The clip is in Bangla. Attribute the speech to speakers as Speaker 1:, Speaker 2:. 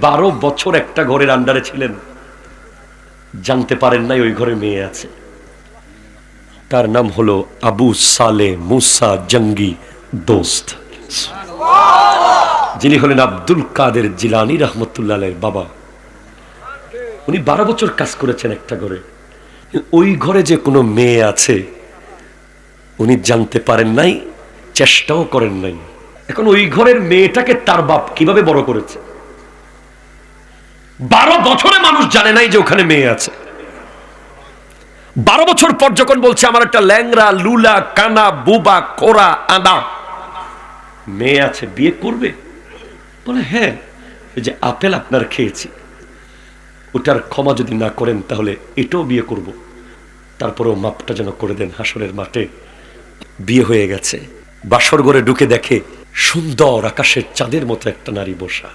Speaker 1: 12 বছর একটা ঘরের আন্ডারে ছিলেন, জানতে পারেন নাই ওই ঘরে মেয়ে আছে। তার নাম হলো আবু সালে মুসা জঙ্গি দোস্ত, যিনি হলেন আব্দুল কাদের জিলানী রহমতুল্লাহ আলাইহির বাবা। উনি 12 বছর কাজ করেছেন একটা ঘরে। ওই ঘরে যে কোনো মেয়ে আছে উনি জানতে পারেন নাই, চেষ্টাও করেন নাই। এখন ওই ঘরের মেয়েটাকে তার বাপ কিভাবে বড় করেছে, 12 বছরে মানুষ জানে নাই যে ওখানে মেয়ে আছে। 12 বছর পর যখন বলছে আমার একটা ল্যাংরা লুলা কানা বুবা কোরা আদা মেয়ে আছে, বিয়ে করবে? বলে হ্যাঁ, এই যে আপেল আপনার খেয়েছি ওটার ক্ষমা যদি না করেন তাহলে এটাও বিয়ে করব। তারপরেও মাপটা যেন করে দেন। হাসরের মাঠে বিয়ে হয়ে গেছে। বাসর ঘরে ঢুকে দেখে সুন্দর আকাশের চাঁদের মতো একটা নারী বসা।